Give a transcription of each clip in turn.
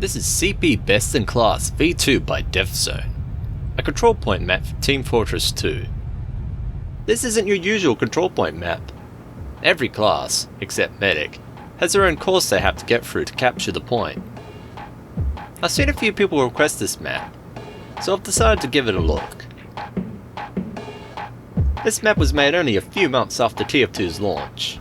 This is CP Best in Class V2 by DevZone, a control point map for Team Fortress 2. This isn't your usual control point map. Every class, except Medic, has their own course they have to get through to capture the point. I've seen a few people request this map, so I've decided to give it a look. This map was made only a few months after TF2's launch.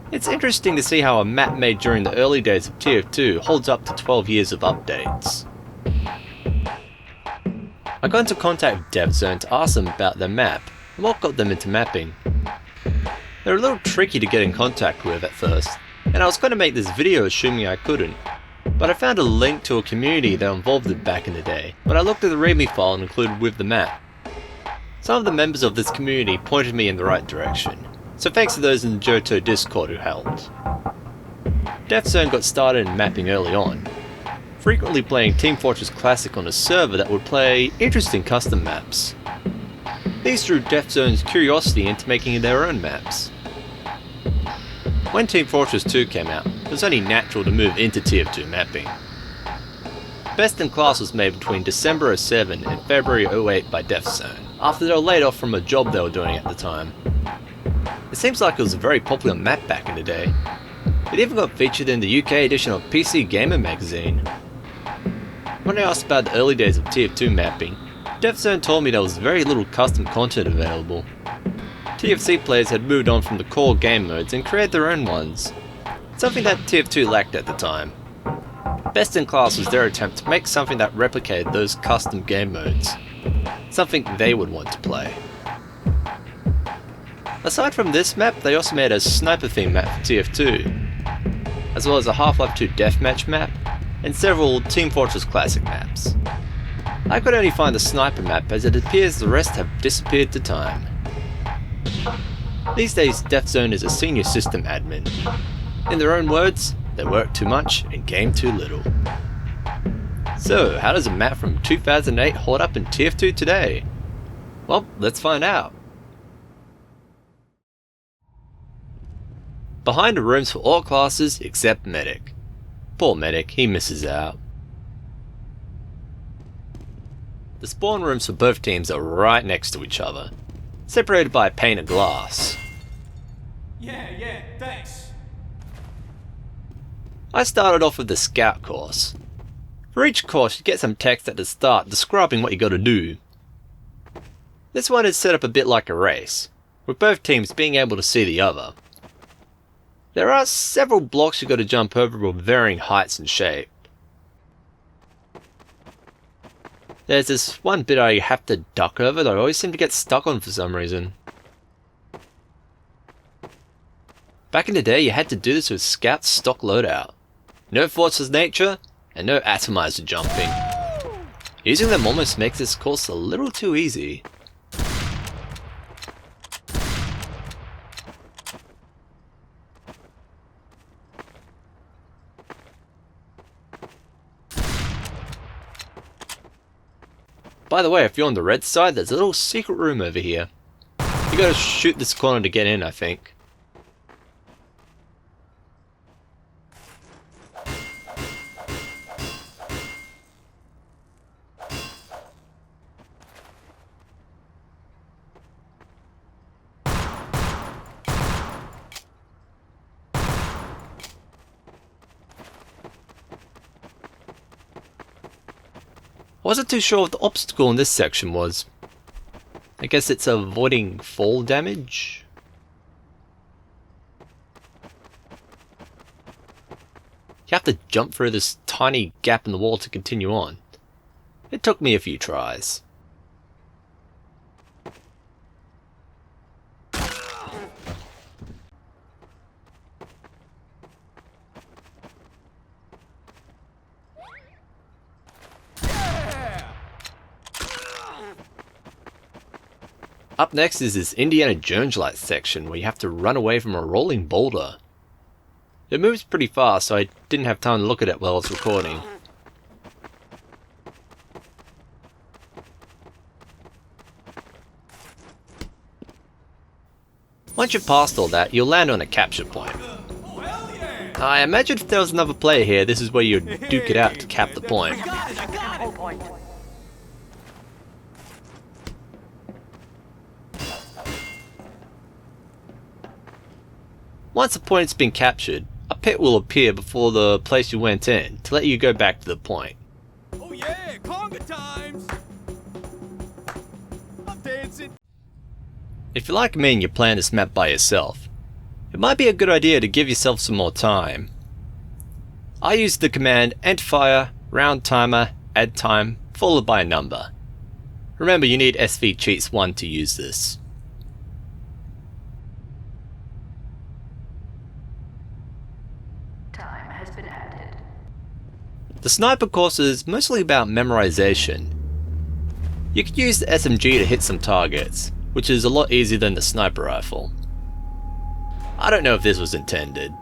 It's interesting to see how a map made during the early days of TF2 holds up to 12 years of updates. I got into contact with DevZone to ask them about their map and what got them into mapping. They're a little tricky to get in contact with at first, and I was going to make this video assuming I couldn't, but I found a link to a community that involved it back in the day when I looked at the README file included with the map. Some of the members of this community pointed me in the right direction, so thanks to those in the Johto Discord who helped. DevZone got started in mapping early on, frequently playing Team Fortress Classic on a server that would play interesting custom maps. These drew DevZone's curiosity into making their own maps. When Team Fortress 2 came out, it was only natural to move into TF2 mapping. Best in Class was made between December 07 and February 08 by DevZone, after they were laid off from a job they were doing at the time. It seems like it was a very popular map back in the day. It even got featured in the UK edition of PC Gamer magazine. When I asked about the early days of TF2 mapping, DevZone told me there was very little custom content available. TFC players had moved on from the core game modes and created their own ones, something that TF2 lacked at the time. Best in Class was their attempt to make something that replicated those custom game modes, something they would want to play. Aside from this map, they also made a sniper theme map for TF2, as well as a Half-Life 2 deathmatch map, and several Team Fortress Classic maps. I could only find the sniper map as it appears the rest have disappeared to time. These days DevZone is a senior system admin. In their own words, they work too much and game too little. So how does a map from 2008 hold up in TF2 today? Well, let's find out. Behind the rooms for all classes except Medic. Poor Medic, he misses out. The spawn rooms for both teams are right next to each other, separated by a pane of glass. Yeah, thanks. I started off with the Scout course. For each course you get some text at the start describing what you gotta do. This one is set up a bit like a race, with both teams being able to see the other. There are several blocks you gotta jump over with varying heights and shape. There's this one bit I have to duck over that I always seem to get stuck on for some reason. Back in the day you had to do this with Scout's stock loadout. No force of nature, and no atomizer jumping. Using them almost makes this course a little too easy. By the way, if you're on the red side, there's a little secret room over here. You gotta shoot this corner to get in, I think. I wasn't too sure what the obstacle in this section was. I guess it's avoiding fall damage? You have to jump through this tiny gap in the wall to continue on. It took me a few tries. Up next is this Indiana Jones-like section where you have to run away from a rolling boulder. It moves pretty fast, so I didn't have time to look at it while I was recording. Once you've passed all that, you'll land on a capture point. Hell yeah! I imagine if there was another player here, this is where you'd duke it out to cap the point. I got it. Once a point's been captured, a pit will appear before the place you went in to let you go back to the point. Oh yeah, conga times. I'm dancing. If you're like me and you're playing this map by yourself, it might be a good idea to give yourself some more time. I use the command endfire, round timer, add time, followed by a number. Remember, you need SV Cheats 1 to use this. Time has been added. The sniper course is mostly about memorization. You can use the SMG to hit some targets, which is a lot easier than the sniper rifle. I don't know if this was intended.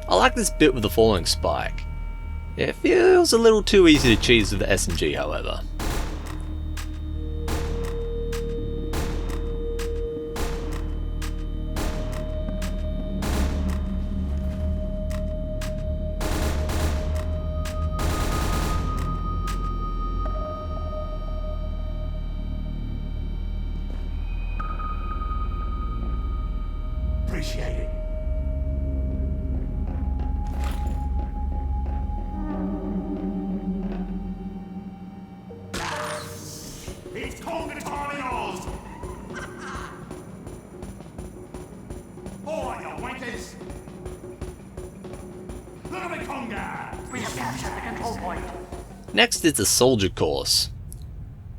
I like this bit with the falling spike. It feels a little too easy to cheese with the SMG, however. Appreciate it. It's conga time yours. Alright, you wankers. Look at me conga. We have captured the control point. Next is the soldier course.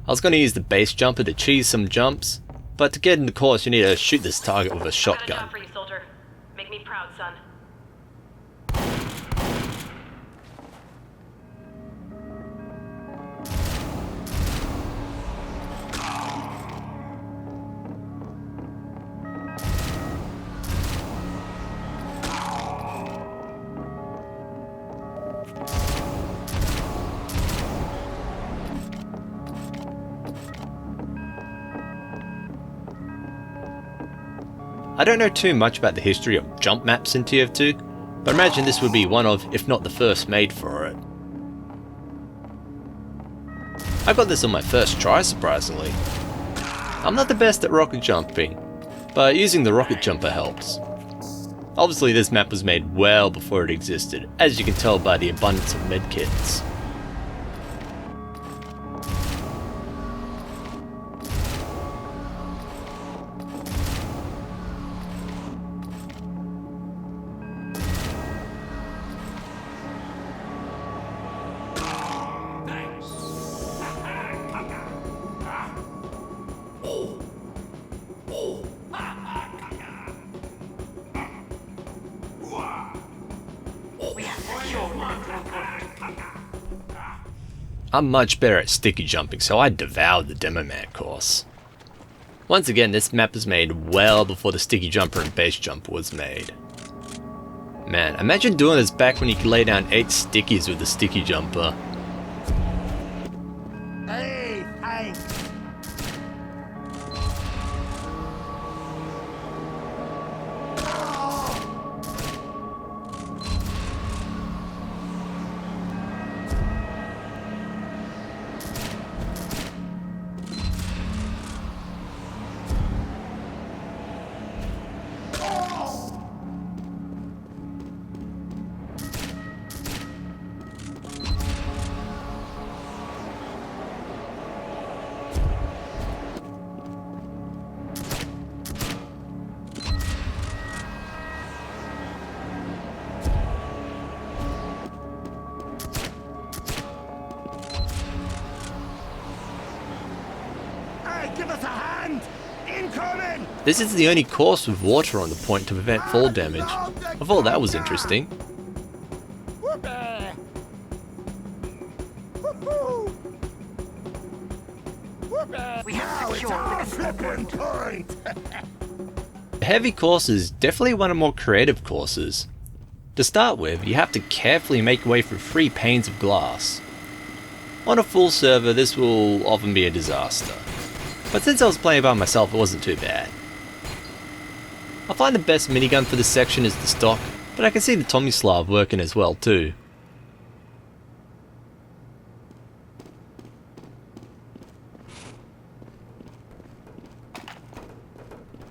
I was going to use the base jumper to cheese some jumps, but to get in the course you need to shoot this target with a shotgun. For you, soldier. Make me proud, son. I don't know too much about the history of jump maps in TF2, but imagine this would be one of, if not the first made for it. I got this on my first try, surprisingly. I'm not the best at rocket jumping, but using the rocket jumper helps. Obviously this map was made well before it existed, as you can tell by the abundance of medkits. I'm much better at sticky jumping, so I devoured the Demoman Course. Once again, this map was made well before the sticky jumper and base jumper was made. Man, imagine doing this back when you could lay down 8 stickies with the sticky jumper. Hey, hey. Give us a hand! Incoming! This is the only course with water on the point to prevent fall damage. I thought that was interesting. Whoopee! Woohoo! Whoopee! We have Now it's secured the our control flipping point! The heavy course is definitely one of the more creative courses. To start with, you have to carefully make your way through 3 panes of glass. On a full server, this will often be a disaster. But since I was playing by myself, it wasn't too bad. I find the best minigun for this section is the stock, but I can see the Tomislav working as well too.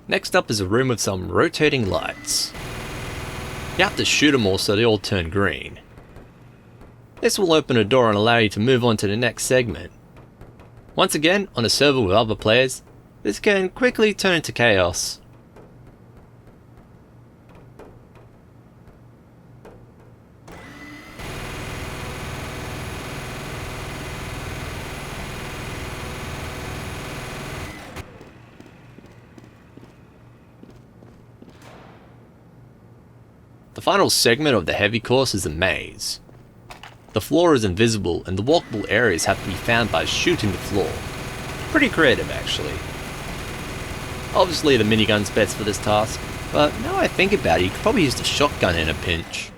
Next up is a room with some rotating lights. You have to shoot them all so they all turn green. This will open a door and allow you to move on to the next segment. Once again, on a server with other players, this can quickly turn into chaos. The final segment of the heavy course is a maze. The floor is invisible and the walkable areas have to be found by shooting the floor. Pretty creative actually. Obviously the minigun's best for this task, but now I think about it, you could probably use the shotgun in a pinch.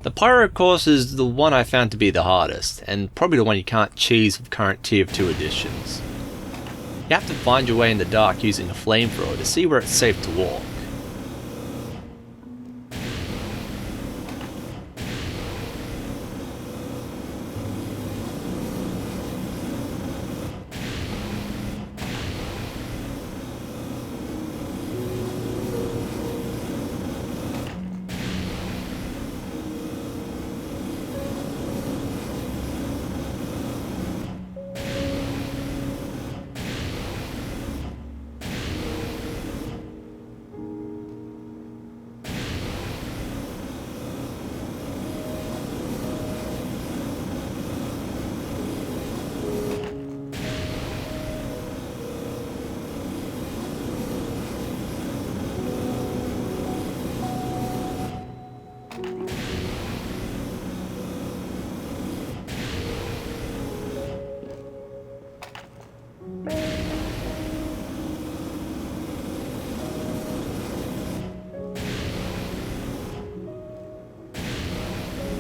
The Pyro course is the one I found to be the hardest, and probably the one you can't cheese with current Tier 2 editions. You have to find your way in the dark using a flamethrower to see where it's safe to walk.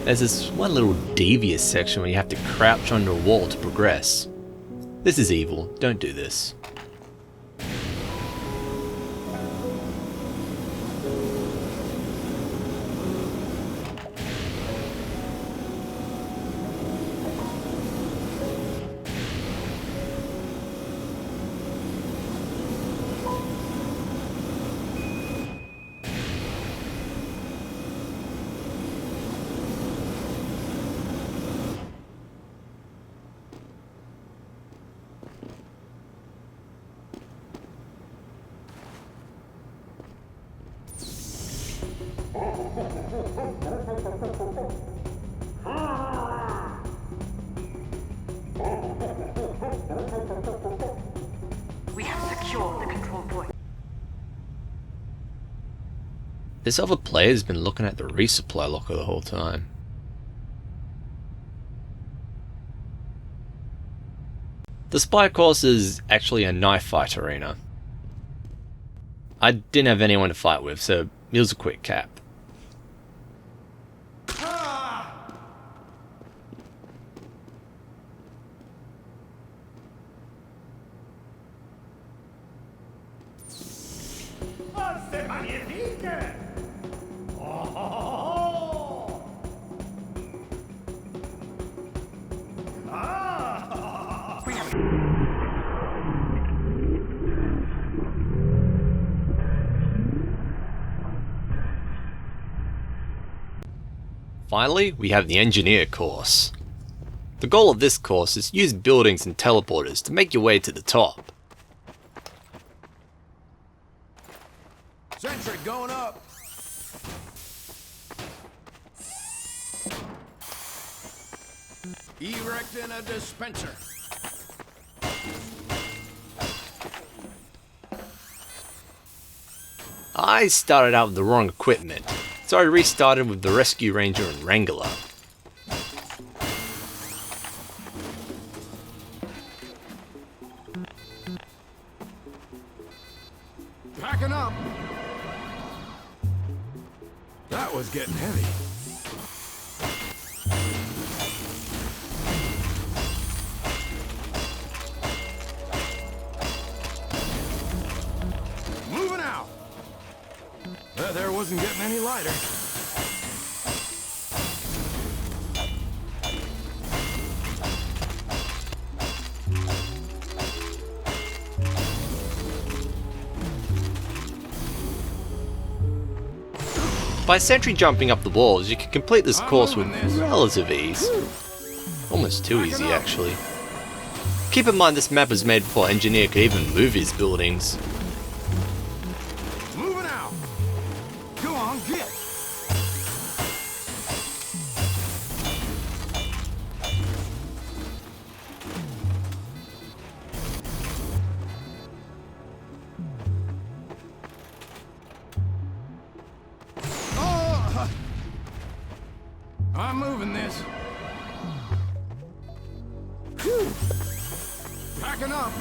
There's this one little devious section where you have to crouch under a wall to progress. This is evil, don't do this. We have secured the control point. This other player's been looking at the resupply locker the whole time. The spy course is actually a knife fight arena. I didn't have anyone to fight with, so it was a quick cap. ¡Se magnifique! ¡Oh! ¡Ah! Finally, we have the engineer course. The goal of this course is to use buildings and teleporters to make your way to the top. Sentry going up. Erecting a dispenser. I started out with the wrong equipment, so I restarted with the Rescue Ranger and Wrangler. Packing up. That was getting heavy. Moving out. There wasn't getting any lighter. By sentry jumping up the walls, you can complete this course with relative ease. Almost too easy, actually. Keep in mind this map was made before Engineer could even move his buildings. Moving out. Go on, get. Oh, I'm moving this. Whew. Packing up.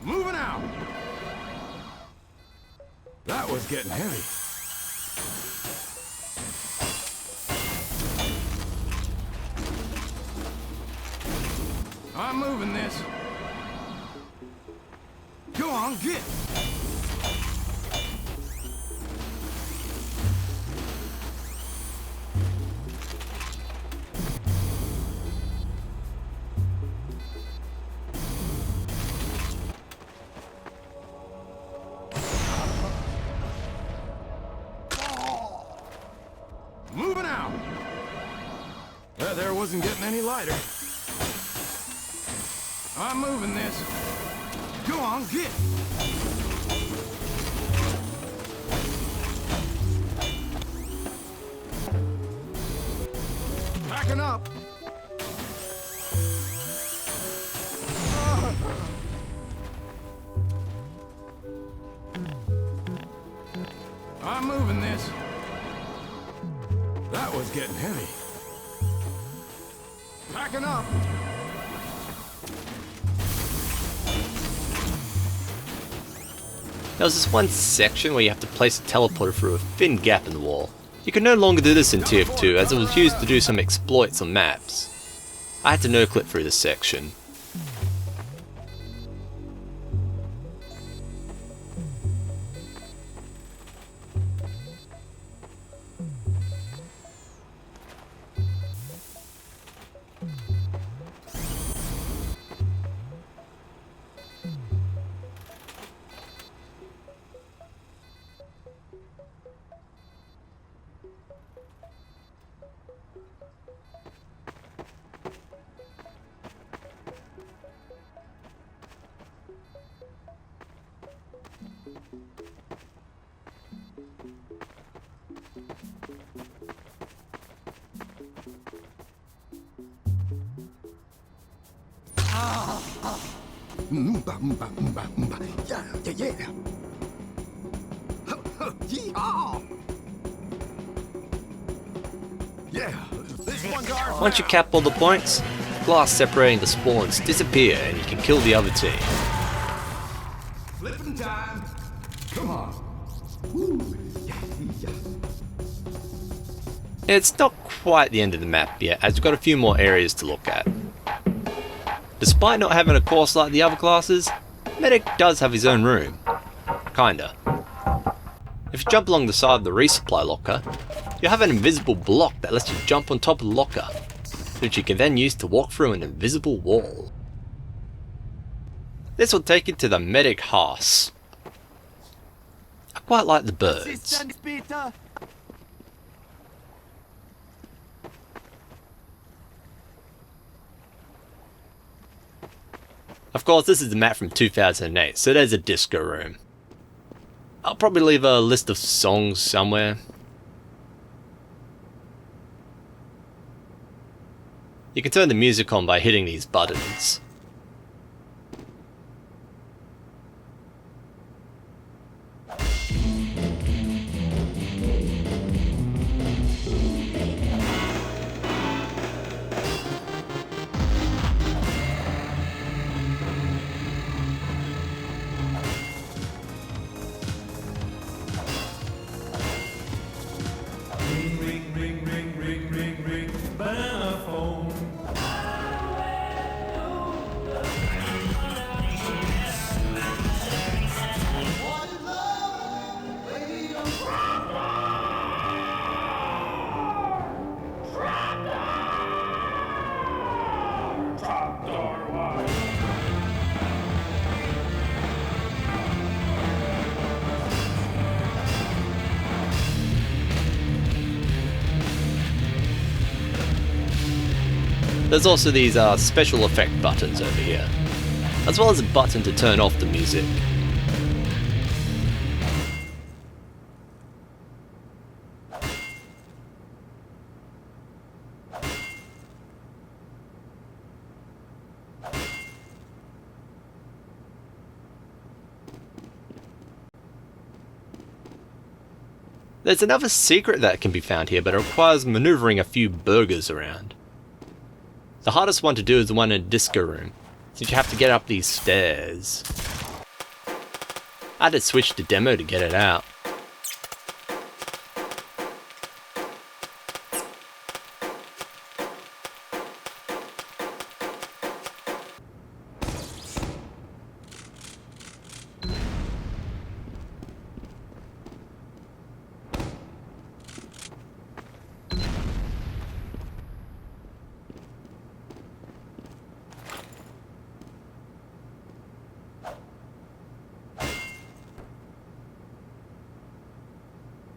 Moving out. That was getting heavy. I'm moving this. Go on, get. Moving out. There wasn't getting any lighter. I'm moving this. Go on, get. Packing up. I'm moving this. That was getting heavy. Backing up. There was this one section where you have to place a teleporter through a thin gap in the wall. You can no longer do this in TF2 as it was used to do some exploits on maps. I had to no-clip through this section. Yeah. Yeehaw! Yeah, this one's ours. Once you cap all the points, glass separating the spawns disappear and you can kill the other team. Flipping time. Come on. Woo. Yeah. It's not quite the end of the map yet, as we've got a few more areas to look at. Despite not having a course like the other classes, Medic does have his own room. Kinda. If you jump along the side of the resupply locker, you have an invisible block that lets you jump on top of the locker, which you can then use to walk through an invisible wall. This will take you to the Medic house. I quite like the birds. Of course, this is the map from 2008, so there's a disco room. I'll probably leave a list of songs somewhere. You can turn the music on by hitting these buttons. There's also these special effect buttons over here, as well as a button to turn off the music. There's another secret that can be found here, but it requires maneuvering a few burgers around. The hardest one to do is the one in the disco room, since you have to get up these stairs. I had to switch to demo to get it out.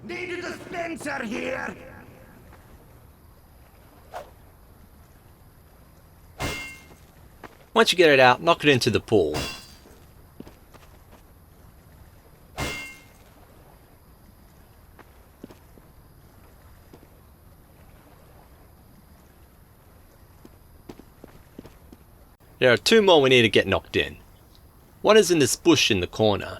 Need a dispenser here. Once you get it out, knock it into the pool. There are two more we need to get knocked in. One is in this bush in the corner.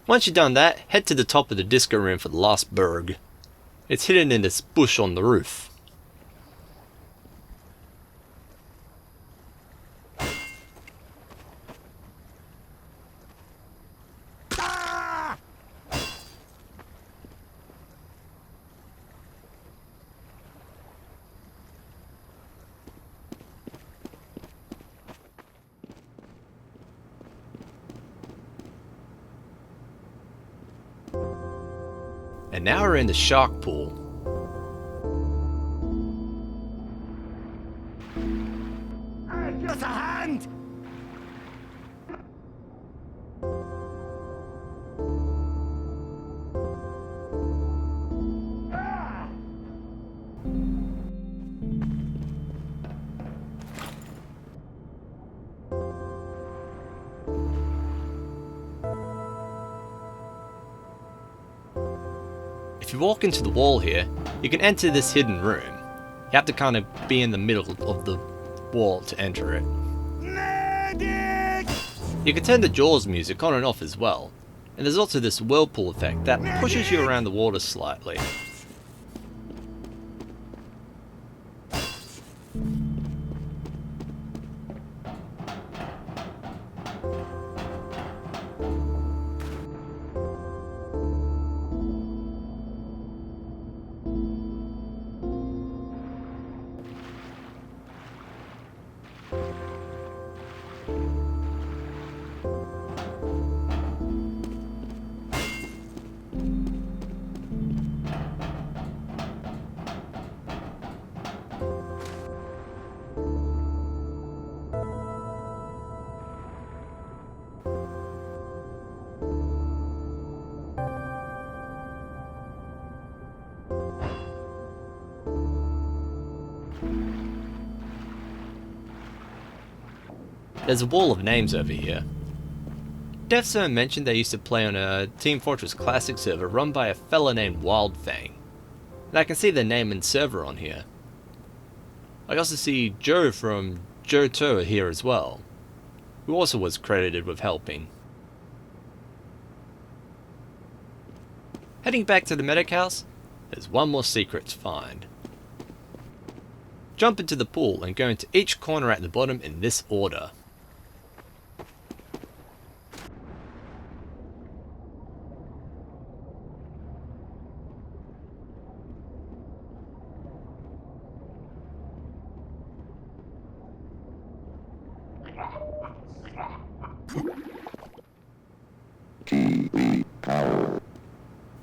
Once you've done that, head to the top of the disco room for the last berg. It's hidden in this bush on the roof. And now we're in the shark pool. Give us a hand! If you walk into the wall here, you can enter this hidden room. You have to kind of be in the middle of the wall to enter it. Medic! You can turn the Jaws music on and off as well, and there's also this Whirlpool effect that pushes you around the water slightly. There's a wall of names over here. DevZone mentioned they used to play on a Team Fortress Classic server run by a fella named Wildfang, and I can see their name and server on here. I also see Joe from Johto here as well, who also was credited with helping. Heading back to the medic house, there's one more secret to find. Jump into the pool and go into each corner at the bottom in this order.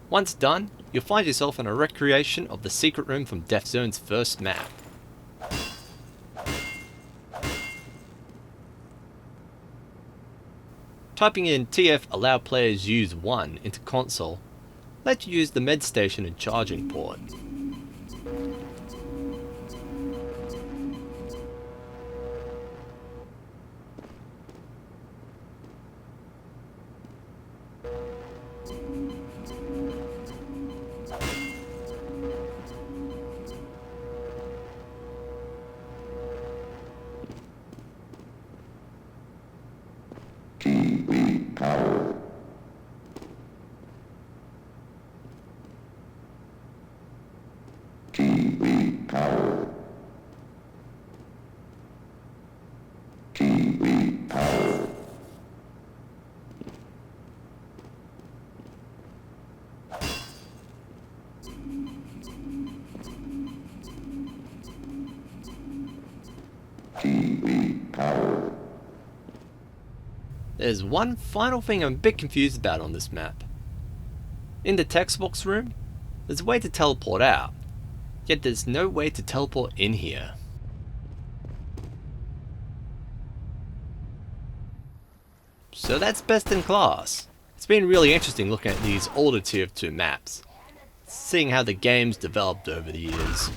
Once done, you'll find yourself in a recreation of the secret room from DevZone's first map. Typing in TF allow players use 1 into console lets you use the med station and charging port. There's one final thing I'm a bit confused about on this map. In the text box room, there's a way to teleport out, yet there's no way to teleport in here. So that's best in class. It's been really interesting looking at these older tier 2 maps, seeing how the game's developed over the years.